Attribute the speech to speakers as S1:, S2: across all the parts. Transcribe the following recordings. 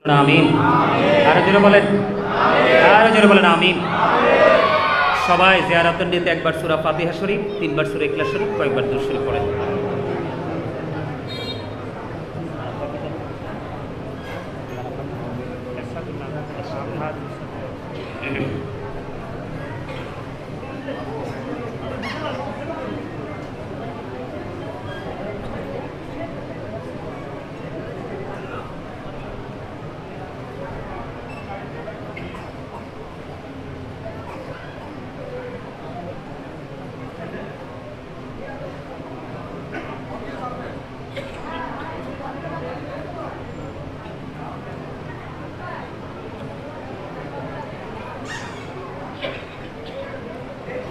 S1: আমিন। আরো জোরে বলেন, আরো জোরে বলেন আমিন। সবাই জিয়ারতের নিতে একবার সূরা ফাতিহা শরীফ, তিনবার সূরা ইখলাস শরীফ, কয়েকবার দুরূদ শরীফ পড়েন।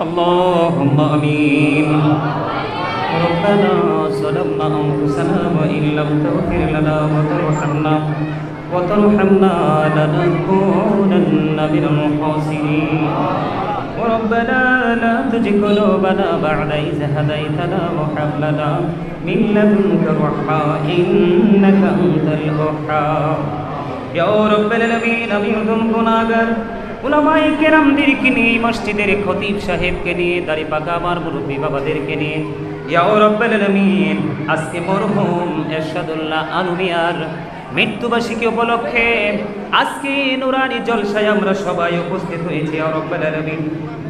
S1: اللهم آمين. ربنا ظلمنا أنفسنا وإن لم تغفر لنا وترحمنا لنكونن من الخاسرين. ربنا لا تزغ قلوبنا بعد إذ هديتنا وهب لنا من لدنك رحمة إنك أنت الوهاب. يا رب العالمين আমি গুনাহগার উলামায়ে কেরামদেরকে নিয়ে, মসজিদের খতিব সাহেবকে নিয়ে, দাড়ি পাকা আমার মুরব্বী বাবাদেরকে নিয়ে, ইয়া রাব্বুল আলামিন আজকে মরহুম এরশাদুল্লাহ আনু মিয়ার মৃত্যুবার্ষিকী উপলক্ষে আজকে নুরানি জলসায় আমরা সবাই উপস্থিত হয়েছি। ইয়া রাব্বুল আলামিন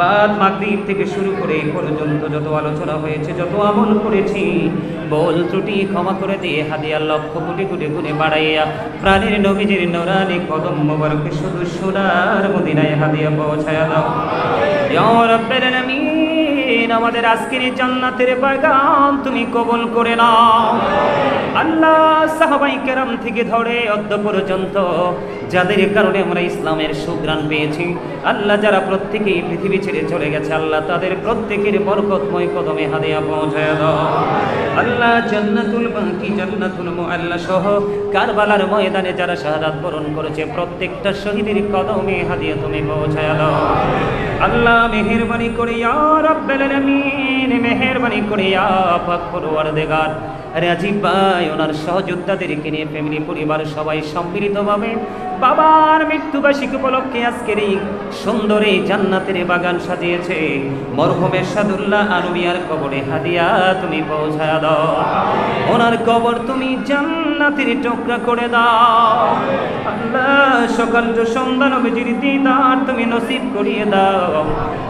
S1: বাদ মাগরিব থেকে শুরু করে এই পর্যন্ত যত আলোচনা হয়েছে, যত আমল করেছি, বল ত্রুটি ক্ষমা করে দিয়ে হাদিয়া লক্ষ কোটি কোটি গুণে বাড়াইয়া প্রাণের নবীজির নুরানি কদম মোবারকে শুধু সোনার মদিনায় হাদিয়া পৌঁছায়া দাও। ইয়া রাব্বুল আলামিন আমাদের আজকের জান্নাতের বাগান তুমি কবুল করে নাও। আল্লাহ সাহাবায়ে কেরাম থেকে ধরে অদ্য পর্যন্ত যাদের কারণে আমরা ইসলামের সুঘ্রাণ পেয়েছি, আল্লাহ যারা প্রত্যেকেই পৃথিবী ছেড়ে চলে গেছে, আল্লাহ তাদের প্রত্যেকের বরকতময় কদমে হাদিয়া পৌঁছায় দাও। আল্লাহ জান্নাতুল বাকি, জান্নাতুল মুআল্লা সহ কারবালার ময়দানে যারা শাহাদাত বরণ করেছে, প্রত্যেকটা শহীদের কদমে হাদিয়া তুমি পৌঁছায় দাও। আল্লাহ মেহেরবানি করে ইয়া রাব্বুল আলামিন, মেহেরবানি করে ইয়া পাক পরওয়ারদিগার রাজীব ভাই ওনার সহযোদ্ধাদেরকে নিয়ে ফ্যামিলি পরিবার সবাই সম্মিলিতভাবে বাবার মৃত্যুবার্ষিকী উপলক্ষে আজকের এই সুন্দর এই জান্নাতের বাগান সাজিয়েছে। মরহুম এরশাদুল্লাহ আনু মিয়ার কবরে হাদিয়া তুমি পৌঁছায়া দাও। ওনার কবর তুমি জান্নাতের টুকরা করে দাও। আল্লাহ সকাল সন্ধ্যা নবীজির দিদার তুমি নসিব করিয়ে দাও।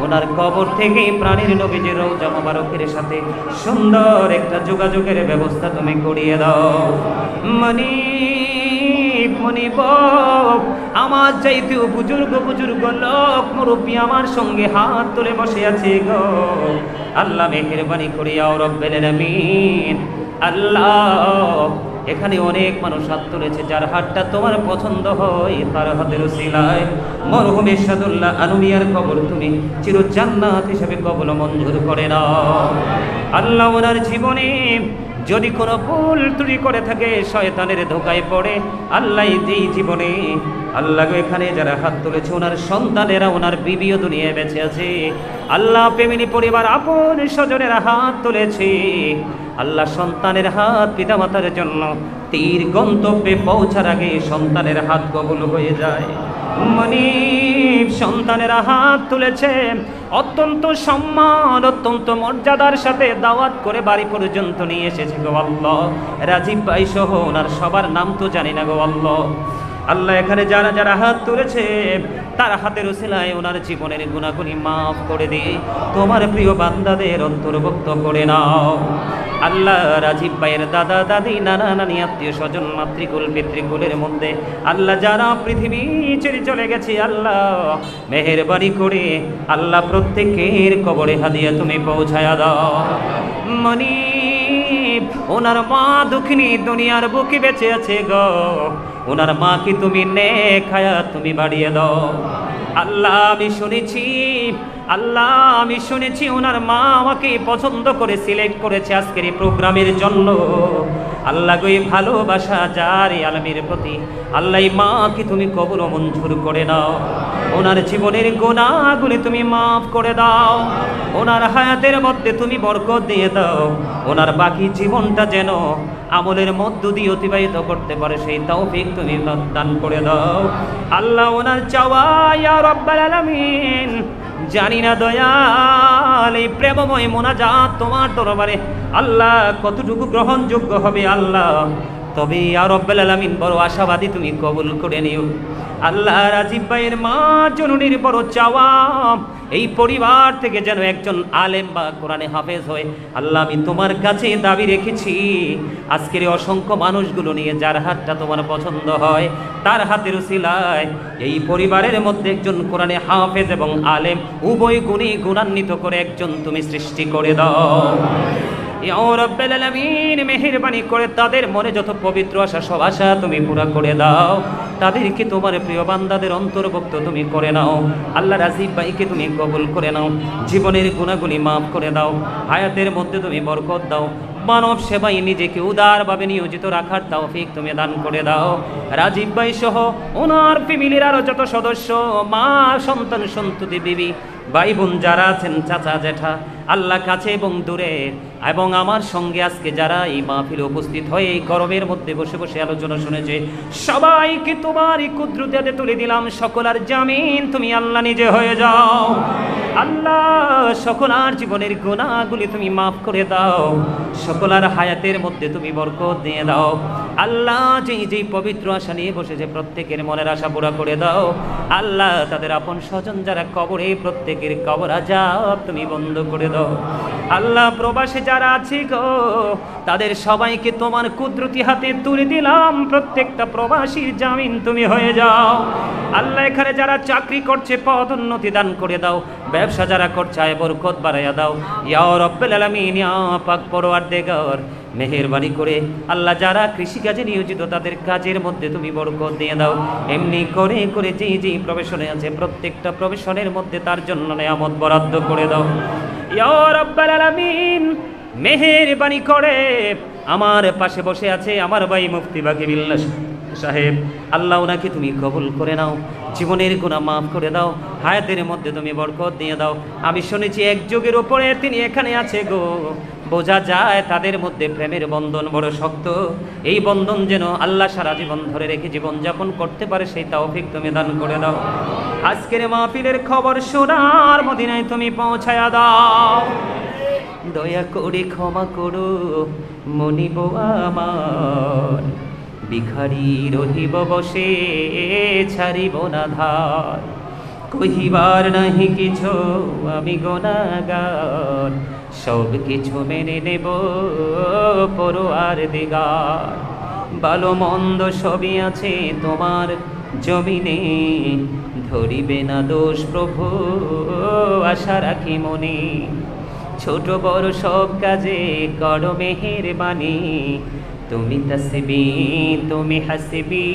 S1: ওনার কবর থেকে প্রাণের নবীজির রওজা মোবারকের সাথে সুন্দর একটা যোগাযোগের ব্যবস্থা তুমি করিয়ে দাও। মনিব আমার চাইতেও বুজুর্গ লোক মুরব্বী আমার সঙ্গে হাত তুলে বসে আছে গো। আল্লাহ মেহেরবানি করিয়া রব্বুল আলামিন, আল্লাহ এখানে অনেক মানুষ হাত তুলেছে, যার হাতটা তোমার পছন্দ হয় তার হাতের উসিলায় মরহুম এরশাদুল্লাহ আনু মিয়ার কবর তুমি চির জান্নাত হিসেবে কবুল মঞ্জুর করে নাও। আল্লাহ ওনার জীবনে যদি কোনো ভুল ত্রুটি করে থাকে, শয়তানের ধোকায় পড়ে, আল্লাহ এই জীবনে আল্লাহ এখানে যারা হাত তুলেছে ওনার সন্তানেরা, ওনার বিবিও দুনিয়ায় বেঁচে আছে, আল্লাহ ফ্যামিলি পরিবার আপন স্বজনেরা হাত তুলেছে, আল্লাহ সন্তানের হাত পিতামাতার জন্য তীর গন্তব্যে পৌঁছার আগে সন্তানের হাত কবুল হয়ে যায়। মনিব সন্তানেরা হাত তুলেছে, অত্যন্ত সম্মান অত্যন্ত মর্যাদার সাথে দাওয়াত করে বাড়ি পর্যন্ত নিয়ে এসেছে গো আল্লাহ। রাজীব ভাই সহ ওনার সবার নাম তো জানি না গো আল্লাহ। আল্লাহ এখানে যারা যারা হাত তুলেছে তার হাতের উসিলায় ওনার জীবনের গুনাহগুনি মাফ করে দিয়ে তোমার প্রিয় বান্দাদের অন্তর্ভুক্ত করে নাও। আল্লাহ রাজীব ভাইয়ের দাদা দাদি নানা নানি আত্মীয় স্বজন মাতৃকুল পিতৃকুলের মধ্যে আল্লাহ যারা পৃথিবী ছেড়ে চলে গেছে, আল্লাহ মেহেরবানি করে আল্লাহ প্রত্যেকের কবরে হাদিয়া তুমি পৌঁছায়া দাও। মনিব ওনার মা দুঃখিনী দুনিয়ার বুকে বেঁচে আছে গো, ওনার মাকে তুমি নেক হায়াত তুমি বাড়িয়ে দাও। আল্লাহ আমি শুনেছি ওনার মা আমাকে পছন্দ করে সিলেক্ট করেছে আজকের এই প্রোগ্রামের জন্য। আল্লাহ গো এই ভালোবাসা যার এই আলমের প্রতি, আল্লাহ এই মাকে তুমি কবুল ও মঞ্জুর করে নাও, ওনার জীবনের গুনাহগুলি তুমি মাফ করে দাও, ওনার হায়াতের মধ্যে তুমি বরকত দিয়ে দাও, ওনার বাকি জীবনটা যেন আমলের মধ্য দিয়ে অতিবাহিত করতে পারে সেই তৌফিক তুমি দান করে দাও। আল্লাহ ওনার চাওয়া ইয়া রাব্বাল আলামিন, জানি না দয়াল এই প্রেমময় মোনাজাত তোমার দরবারে আল্লাহ কতটুকু গ্রহণযোগ্য হবে আল্লাহ, তবে ইয়া রাব্বাল আলামিন বড় আশাবাদী তুমি কবুল করে নিও। আল্লাহ রাজীব ভাইয়ের মা জননীর বড় চাওয়া এই পরিবার থেকে যেন একজন আলেম বা কোরআনে হাফেজ হয়। আল্লাহ আমি তোমার কাছে দাবি রেখেছি আজকের অসংখ্য মানুষগুলো নিয়ে যার হাতটা তোমার পছন্দ হয় তার হাতের উসিলায় এই পরিবারের মধ্যে একজন কোরআনে হাফেজ এবং আলেম উভয় গুণী গুণান্বিত করে একজন তুমি সৃষ্টি করে দাও ইয়া রাব্বাল আলামিন। মেহেরবানি করে তাদের মনে যত পবিত্র আশা সব আশা তুমি পুরা করে দাও, তাদেরকে তোমার প্রিয় বান্দাদের অন্তর্ভুক্ত তুমি করে নাও। আল্লাহ রাজীব ভাইকে তুমি কবুল করে নাও, জীবনের গুনাহগুলি মাফ করে দাও, হায়াতের মধ্যে তুমি বরকত দাও, মানব সেবায় নিজেকে উদারভাবে নিয়োজিত রাখার তৌফিক তুমি দান করে দাও। রাজীব ভাই সহ ওনার ফ্যামিলির আরো যত সদস্য, মা, সন্তান, সন্ততি, বিবি, ভাই বোন যারা আছেন, চাচা জেঠা, আল্লাহ কাছে এবং দূরে, এবং আমার সঙ্গে আজকে যারা এই মাহফিলে উপস্থিত হয়ে এই গরমের মধ্যে বসে বসে আলোচনা শুনেছে, সবাইকে তোমার এই কুদরতে তুলে দিলাম। সকলার জামিন তুমি আল্লাহ নিজে হয়ে যাও। আল্লাহ সকলার জীবনের গুনাহগুলি তুমি মাফ করে দাও, সকলার হায়াতের মধ্যে তুমি বরকত দিয়ে দাও। আল্লাহ যেই পবিত্র আশা নিয়ে বসেছে প্রত্যেকের মনের আশা পুরা করে দাও। আল্লাহ তাদের আপন স্বজন যারা কবরে, প্রত্যেকের কবর আযাব তুমি বন্ধ করে দাও। আল্লাহ প্রবাসে যারা আছে গো তাদের সবাইকে তোমার কুদরতি হাতে তুলে দিলাম, প্রত্যেকটা প্রবাসীর জামিন তুমি হয়ে যাও। আল্লাহ এখানে যারা চাকরি করছে পদোন্নতি দান করে দাও, ব্যবসা যারা করছে আয় বরকত বাড়াইয়া দাও ইয়া রাব্বাল আলামিন। ইয়া পাক পরওয়ারদিগার মেহেরবানি করে আল্লাহ যারা কৃষিকাজে নিয়োজিত তাদের কাজের মধ্যে তুমি বরকত দিয়ে দাও। এমনি করে করে যেই প্রফেশনে আছে প্রত্যেকটা প্রফেশনের মধ্যে তার জন্য নিয়ামত বরাদ্দ করে দাও ইয়া রাব্বাল আলামিন। মেহেরবানি করে আমার পাশে বসে আছে আমার ভাই মুফতি বাকিবিল্লাহ সাহেব, আল্লাহ ওনাকে তুমি কবুল করে নাও, জীবনের গুনাহ মাফ করে দাও, হায়াতের মধ্যে তুমি বরকত দিয়ে দাও। আমি শুনেছি এক যুগের উপরে তিনি এখানে আছে গো, বোঝা যায় তাদের মধ্যে প্রেমের বন্ধন বড় শক্ত। এই বন্ধন যেন আল্লাহ সারা জীবন ধরে রেখে জীবন যাপন করতে পারে সেই তৌফিক তুমি দান করে দাও। আজকের মাহফিলের খবর সোনার মদিনায় তুমি পৌঁছায়া দাও। দয়া করে ক্ষমা করো মনিব আমার, ভিখারি রহিব বসে ছাড়িব না ধার, কহিবার নাহি কিছু আমি গুনাহগার, সব কিছু মেনে নেব পরওয়ারদিগার। ভালো মন্দ সবই আছে তোমার জমিনে, ধরিবে না দোষ প্রভু আশা রাখি মনে, ছোট বড় সব কাজে করো মেহেরবানি, তুমি তাসবি তুমি হাসবি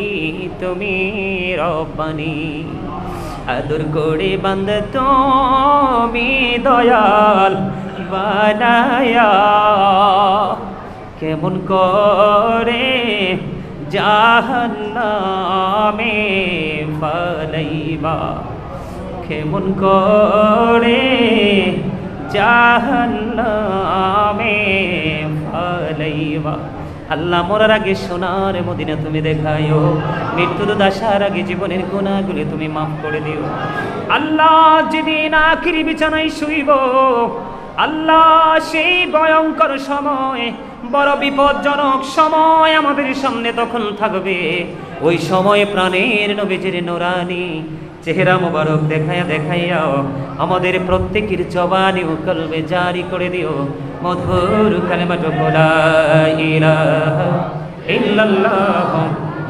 S1: তুমি রব্বানি। আদর করে বান্দা তুমি দয়াল বানায়া, কেমন করে জাহান্নামে ফালাইবা, কেমন করে জাহান্নামে ফালাইবা। আল্লাহ মরার আগে সোনার মদিনা তুমি দেখায়ো, মৃত্যু আসার আগে জীবনের গুনাহগুলি তুমি মাফ করে দিও। আল্লাহ যেদিন আখিরি বিছানায় শুইব আল্লাহ, সেই ভয়ঙ্কর সময়, বড় বিপজ্জনক সময় আমাদের সামনে তখন থাকবে। ওই সময় প্রাণের নবীজির নূরানি চেহারা মোবারক দেখাইয়া আমাদের প্রত্যেকের জবানে ও কলবে জারি করে দিও মধুর কালেমাতু লা ইলাহা ইল্লাল্লাহ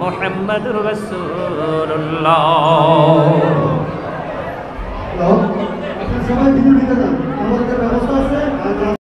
S1: মুহাম্মাদুর রাসূলুল্লাহ।